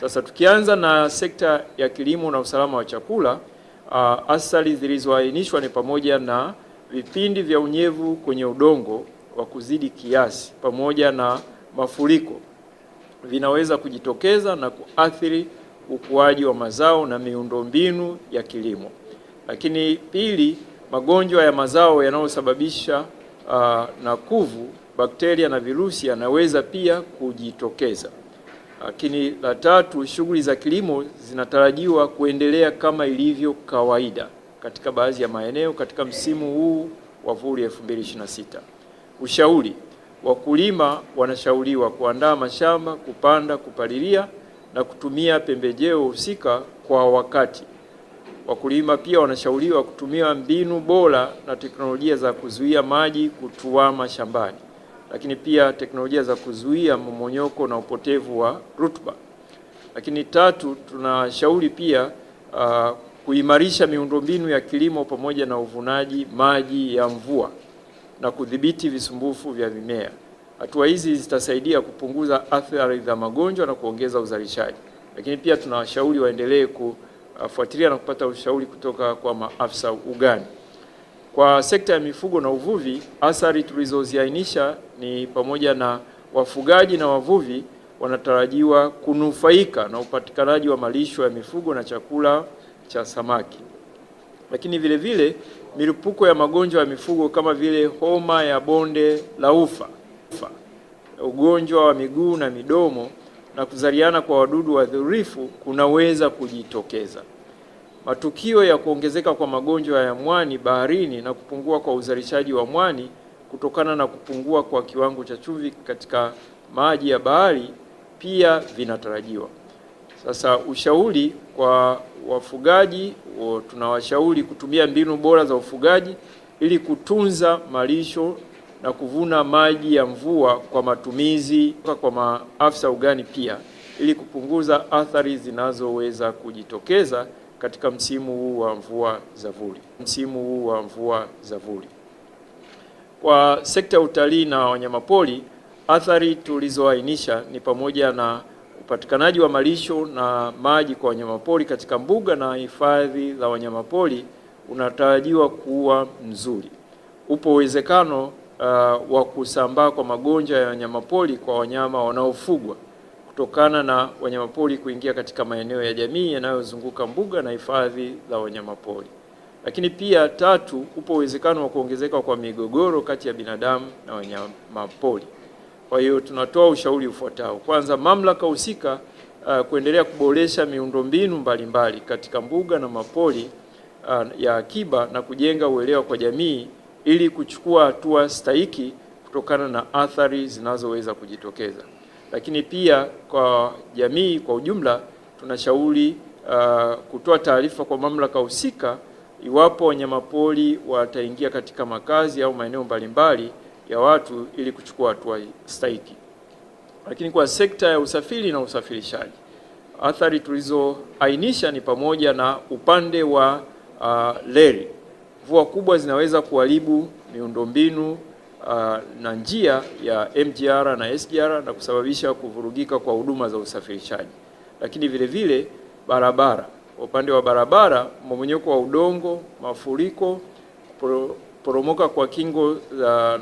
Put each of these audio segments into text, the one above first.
Sasa tukianza na sekta ya kilimo na usalama wa chakula, athari zilizoainishwa ni pamoja na vipindi vya unyevu kwenye udongo wa kuzidi kiasi pamoja na mafuriko vinaweza kujitokeza na kuathiri ukuaji wa mazao na miundombinu ya kilimo. Lakini pili, magonjwa ya mazao yanayosababisha na kuvu, bakteria na virusi yanaweza pia kujitokeza. Lakini la tatu, shughuli za kilimo zinatarajiwa kuendelea kama ilivyo kawaida katika baadhi ya maeneo katika msimu huu wa vuli 2026. Ushauri: wakulima wanashauriwa kuandaa mashamba, kupanda, kupalilia na kutumia pembejeo husika kwa wakati. Wakulima pia wanashauriwa kutumia mbinu bora na teknolojia za kuzuia maji kutuama shambani, lakini pia teknolojia za kuzuia mmomonyoko na upotevu wa rutuba. Lakini tatu, tunashauri pia kuimarisha miundombinu ya kilimo pamoja na uvunaji maji ya mvua na kudhibiti visumbufu vya mimea. Hatua hizi zitasaidia kupunguza athari za magonjwa na kuongeza uzalishaji. Lakini pia tunawashauri waendelee kufuatilia na kupata ushauri kutoka kwa maafisa ugani. Kwa sekta ya mifugo na uvuvi, athari tulizoziainisha ni pamoja na wafugaji na wavuvi wanatarajiwa kunufaika na upatikanaji wa malisho ya mifugo na chakula cha samaki. Lakini vile vile milipuko ya magonjwa ya mifugo kama vile homa ya bonde la ufa, ugonjwa wa miguu na midomo na kuzaliana kwa wadudu wadhurifu kunaweza kujitokeza. Matukio ya kuongezeka kwa magonjwa ya mwani baharini na kupungua kwa uzalishaji wa mwani kutokana na kupungua kwa kiwango cha chumvi katika maji ya bahari pia vinatarajiwa. Sasa ushauri kwa wafugaji, tunawashauri kutumia mbinu bora za ufugaji ili kutunza malisho na kuvuna maji ya mvua kwa matumizi kwa maafisa ugani pia ili kupunguza athari zinazoweza kujitokeza katika msimu huu wa mvua za vuli. Kwa sekta ya utalii na wanyamapori, athari tulizoainisha ni pamoja na upatikanaji wa malisho na maji kwa wanyamapori katika mbuga na hifadhi za wanyamapori unatarajiwa kuwa mzuri. Upo uwezekano wa kusambaa kwa magonjwa ya wanyamapori kwa wanyama wanaofugwa kutokana na wanyamapori kuingia katika maeneo ya jamii yanayozunguka mbuga na hifadhi za wanyamapori. Lakini pia tatu, upo uwezekano wa kuongezeka kwa migogoro kati ya binadamu na wanyamapori. Kwa hiyo tunatoa ushauri ufuatao. Kwanza, mamlaka husika kuendelea kuboresha miundombinu mbalimbali katika mbuga na mapori ya akiba na kujenga uelewa kwa jamii ili kuchukua hatua stahiki kutokana na athari zinazoweza kujitokeza. Lakini pia kwa jamii kwa ujumla tunashauri kutoa taarifa kwa mamlaka husika iwapo wanyamapori wataingia katika makazi au maeneo mbalimbali ya watu ili kuchukua hatua stahiki. Lakini kwa sekta ya usafiri na usafirishaji, athari tulizoainisha ni pamoja na upande wa reli. Mvua kubwa zinaweza kuharibu miundombinu na njia ya MGR na SGR na kusababisha kuvurugika kwa huduma za usafirishaji. Lakini vile vile barabara. Upande wa barabara, mmomonyoko wa udongo, mafuriko, poromoka kwa kingo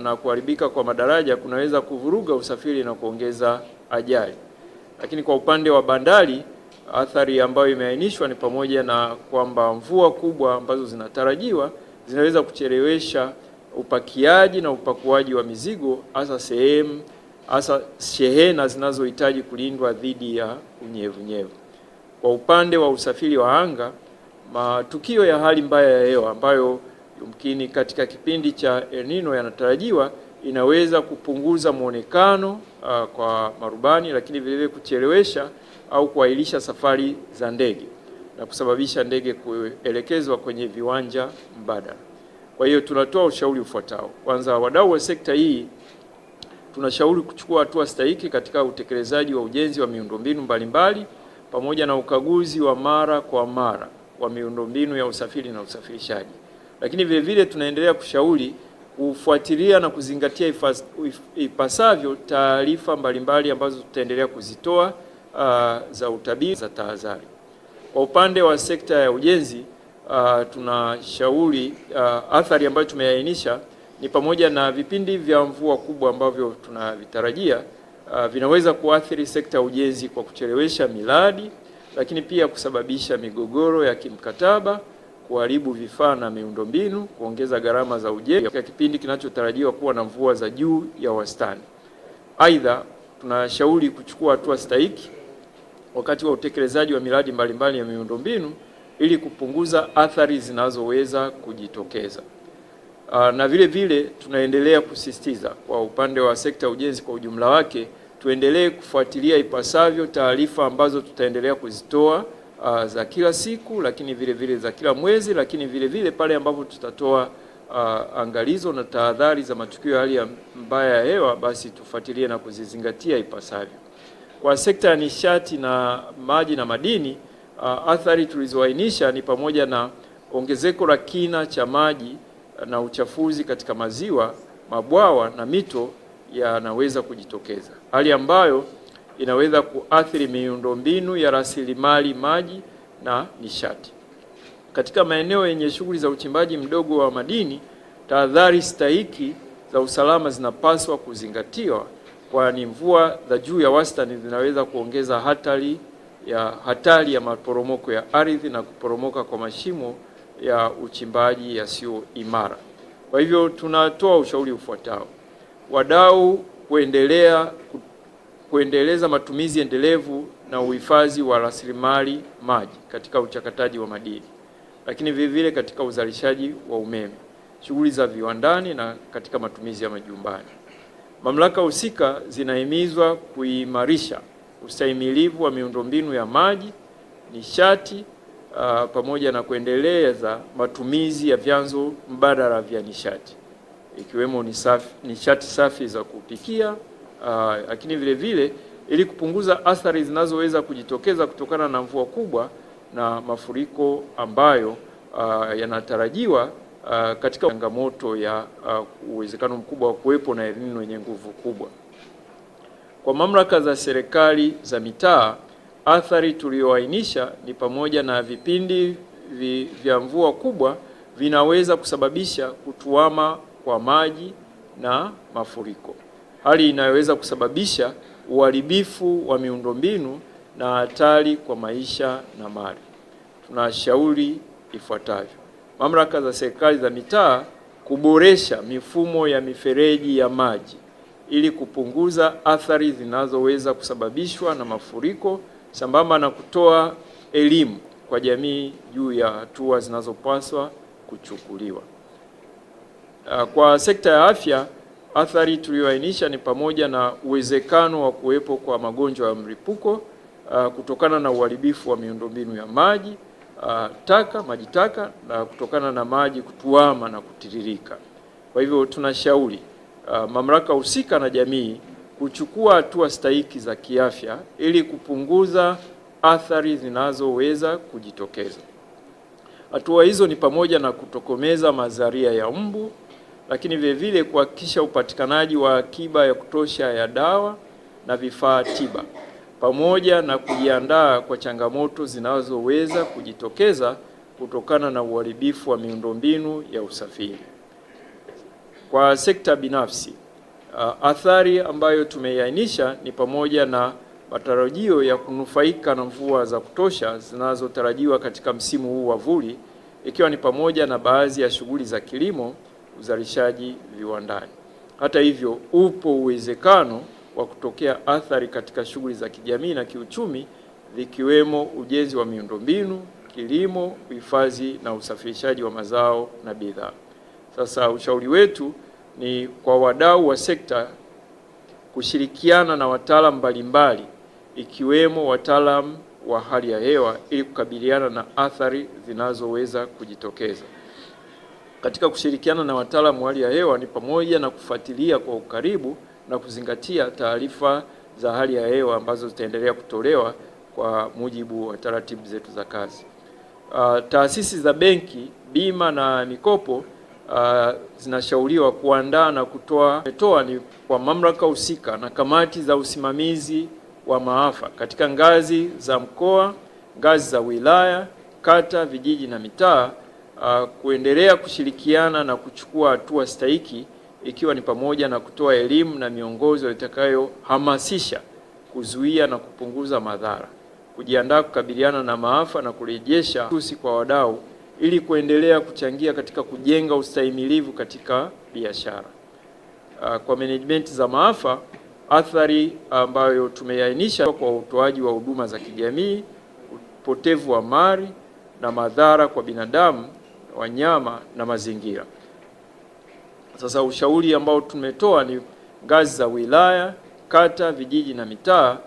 na kuharibika kwa madaraja kunaweza kuvuruga usafiri na kuongeza ajali. Lakini kwa upande wa bandari, athari ambayo imeainishwa ni pamoja na kwamba mvua kubwa ambazo zinatarajiwa zinaweza kuchelewesha upakiaji na upakuaji wa mizigo hasa shehena zinazohitaji kulindwa dhidi ya unyevunyevu. Kwa upande wa usafiri wa anga, matukio ya hali mbaya ya hewa ambayo yumkini katika kipindi cha El Nino yanatarajiwa inaweza kupunguza muonekano kwa marubani, lakini vile vile kuchelewesha au kuahirisha safari za ndege na kusababisha ndege kuelekezwa kwenye viwanja mbadala. Kwa hiyo tunatoa ushauri ufuatao. Kwanza, wadau wa sekta hii tunashauri kuchukua hatua stahiki katika utekelezaji wa ujenzi wa miundombinu mbalimbali pamoja na ukaguzi wa mara kwa mara wa miundombinu ya usafiri na usafirishaji. Lakini vile vile tunaendelea kushauri kufuatilia na kuzingatia ipasavyo taarifa mbalimbali ambazo tutaendelea kuzitoa za utabiri za tahadhari. Kwa upande wa sekta ya ujenzi, tunashauri athari ambayo tumeainisha ni pamoja na vipindi vya mvua kubwa ambavyo tunavitarajia vinaweza kuathiri sekta ya ujenzi kwa kuchelewesha miradi, lakini pia kusababisha migogoro ya kimkataba, kuharibu vifaa na miundombinu, kuongeza gharama za ujenzi katika kipindi kinachotarajiwa kuwa na mvua za juu ya wastani. Aidha, tunashauri kuchukua hatua stahiki wakati wa utekelezaji wa miradi mbalimbali ya miundombinu ili kupunguza athari zinazoweza kujitokeza. Na vile vile tunaendelea kusisitiza kwa upande wa sekta ya ujenzi kwa ujumla wake, tuendelee kufuatilia ipasavyo taarifa ambazo tutaendelea kuzitoa za kila siku, lakini vile vile za kila mwezi, lakini vile vile pale ambapo tutatoa angalizo na tahadhari za matukio ya hali mbaya ya hewa, basi tufuatilie na kuzizingatia ipasavyo. Kwa sekta ya nishati na maji na madini, athari tulizoainisha ni pamoja na ongezeko la kina cha maji na uchafuzi katika maziwa, mabwawa na mito yanaweza kujitokeza, hali ambayo inaweza kuathiri miundombinu ya rasilimali maji na nishati. Katika maeneo yenye shughuli za uchimbaji mdogo wa madini, tahadhari stahiki za usalama zinapaswa kuzingatiwa, kwani mvua za juu ya wastani zinaweza kuongeza hatari ya maporomoko ya ardhi na kuporomoka kwa mashimo ya uchimbaji yasiyo imara. Kwa hivyo tunatoa ushauri ufuatao: wadau kuendeleza matumizi endelevu na uhifadhi wa rasilimali maji katika uchakataji wa madini, lakini vile vile katika uzalishaji wa umeme, shughuli za viwandani na katika matumizi ya majumbani. Mamlaka husika zinahimizwa kuimarisha ustahimilivu wa miundombinu ya maji, nishati, pamoja na kuendeleza matumizi ya vyanzo mbadala vya nishati ikiwemo nishati safi za kupikia, lakini vile vile ili kupunguza athari zinazoweza kujitokeza kutokana na mvua kubwa na mafuriko ambayo yanatarajiwa katika changamoto ya uwezekano mkubwa wa kuwepo na El Nino yenye nguvu kubwa. Kwa mamlaka za serikali za mitaa, athari tuliyoainisha ni pamoja na vipindi vya mvua kubwa vinaweza kusababisha kutuama kwa maji na mafuriko, hali inayoweza kusababisha uharibifu wa miundombinu na hatari kwa maisha na mali. Tunashauri ifuatavyo: mamlaka za serikali za mitaa kuboresha mifumo ya mifereji ya maji ili kupunguza athari zinazoweza kusababishwa na mafuriko, sambamba na kutoa elimu kwa jamii juu ya hatua zinazopaswa kuchukuliwa. Kwa sekta ya afya, athari tuliyoainisha ni pamoja na uwezekano wa kuwepo kwa magonjwa ya mlipuko kutokana na uharibifu wa miundombinu ya maji taka na kutokana na maji kutuama na kutiririka. Kwa hivyo tunashauri mamlaka husika na jamii kuchukua hatua stahiki za kiafya ili kupunguza athari zinazoweza kujitokeza. Hatua hizo ni pamoja na kutokomeza mazalia ya mbu, lakini vile vile kuhakikisha upatikanaji wa akiba ya kutosha ya dawa na vifaa tiba, pamoja na kujiandaa kwa changamoto zinazoweza kujitokeza kutokana na uharibifu wa miundombinu ya usafiri. Kwa sekta binafsi, athari ambayo tumeiainisha ni pamoja na matarajio ya kunufaika na mvua za kutosha zinazotarajiwa katika msimu huu wa vuli, ikiwa ni pamoja na baadhi ya shughuli za kilimo, uzalishaji viwandani. Hata hivyo, upo uwezekano wa kutokea athari katika shughuli za kijamii na kiuchumi, vikiwemo ujenzi wa miundombinu, kilimo, uhifadhi na usafirishaji wa mazao na bidhaa. Sasa ushauri wetu ni kwa wadau wa sekta kushirikiana na wataalamu mbalimbali ikiwemo wataalamu wa hali ya hewa ili kukabiliana na athari zinazoweza kujitokeza. Katika kushirikiana na wataalamu wa hali ya hewa ni pamoja na kufuatilia kwa ukaribu na kuzingatia taarifa za hali ya hewa ambazo zitaendelea kutolewa kwa mujibu wa taratibu zetu za kazi. Taasisi za benki, bima na mikopo zinashauriwa kuandaa na kutoa ni kwa mamlaka husika na kamati za usimamizi wa maafa katika ngazi za mkoa, ngazi za wilaya, kata, vijiji na mitaa kuendelea kushirikiana na kuchukua hatua stahiki, ikiwa ni pamoja na kutoa elimu na miongozo itakayohamasisha kuzuia na kupunguza madhara, kujiandaa kukabiliana na maafa na kurejesha usi kwa wadau ili kuendelea kuchangia katika kujenga ustahimilivu katika biashara. Kwa management za maafa, athari ambayo tumeainisha kwa utoaji wa huduma za kijamii, upotevu wa mali na madhara kwa binadamu, wanyama na mazingira. Sasa ushauri ambao tumetoa ni ngazi za wilaya, kata, vijiji na mitaa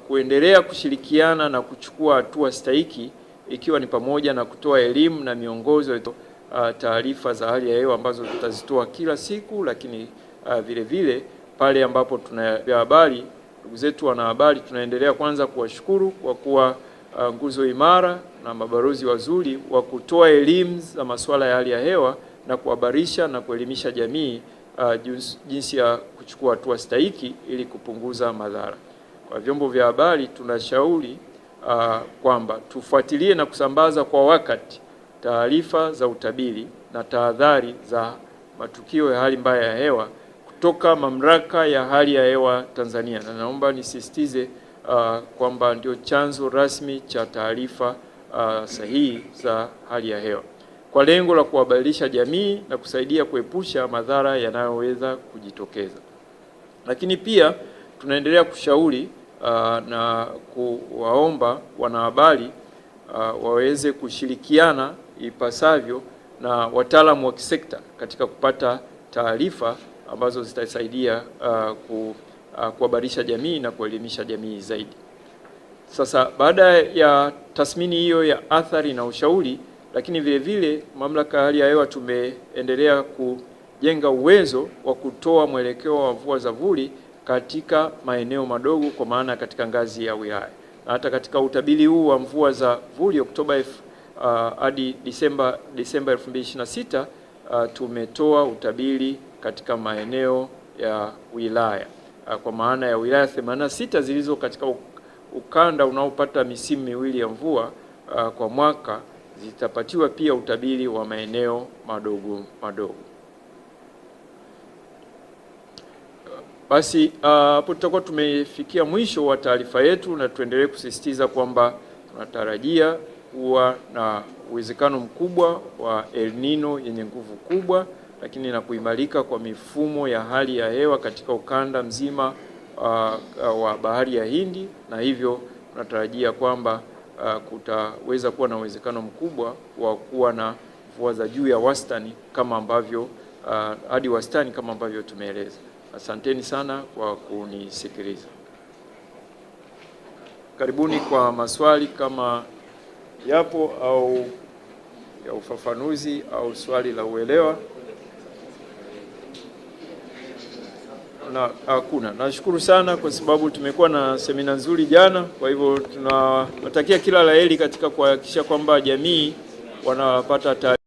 kuendelea kushirikiana na kuchukua hatua stahiki, ikiwa ni pamoja na kutoa elimu na miongozo, taarifa za hali ya hewa ambazo tutazitoa kila siku, lakini vile vile pale ambapo tuna habari, ndugu zetu wanahabari, tunaendelea kwanza kuwashukuru kwa kuwa nguzo imara na mabalozi wazuri wa kutoa elimu za masuala ya hali ya hewa na kuhabarisha na kuelimisha jamii jinsi ya kuchukua hatua stahiki ili kupunguza madhara. Kwa vyombo vya habari tunashauri kwamba tufuatilie na kusambaza kwa wakati taarifa za utabiri na tahadhari za matukio ya hali mbaya ya hewa kutoka Mamlaka ya Hali ya Hewa Tanzania, na naomba nisisitize kwamba ndio chanzo rasmi cha taarifa sahihi za hali ya hewa, kwa lengo la kuhabarisha jamii na kusaidia kuepusha madhara yanayoweza kujitokeza. Lakini pia tunaendelea kushauri na kuwaomba wanahabari waweze kushirikiana ipasavyo na wataalamu wa kisekta katika kupata taarifa ambazo zitasaidia kuhabarisha jamii na kuelimisha jamii zaidi. Sasa baada ya tathmini hiyo ya athari na ushauri, lakini vile vile Mamlaka ya Hali ya Hewa tumeendelea kujenga uwezo wa kutoa mwelekeo wa mvua za vuli katika maeneo madogo, kwa maana katika ngazi ya wilaya. Na hata katika utabiri huu wa mvua za vuli Oktoba hadi Disemba 2026 tumetoa utabiri katika maeneo ya wilaya, kwa maana ya wilaya 86 zilizo katika ukanda unaopata misimu miwili ya mvua kwa mwaka zitapatiwa pia utabiri wa maeneo madogo madogo. Basi hapo tutakuwa tumefikia mwisho wa taarifa yetu, na tuendelee kusisitiza kwamba tunatarajia kuwa na uwezekano mkubwa wa El Nino yenye nguvu kubwa, lakini na kuimarika kwa mifumo ya hali ya hewa katika ukanda mzima wa Bahari ya Hindi, na hivyo tunatarajia kwamba kutaweza kuwa na uwezekano mkubwa wa kuwa na mvua za juu ya wastani kama ambavyo hadi wastani kama ambavyo tumeeleza. Asanteni sana kwa kunisikiliza. Karibuni kwa maswali kama yapo, au ya ufafanuzi au swali la uelewa. Na hakuna. Nashukuru sana kwa sababu tumekuwa na semina nzuri jana, kwa hivyo tunawatakia kila la heri katika kuhakikisha kwamba jamii wanapata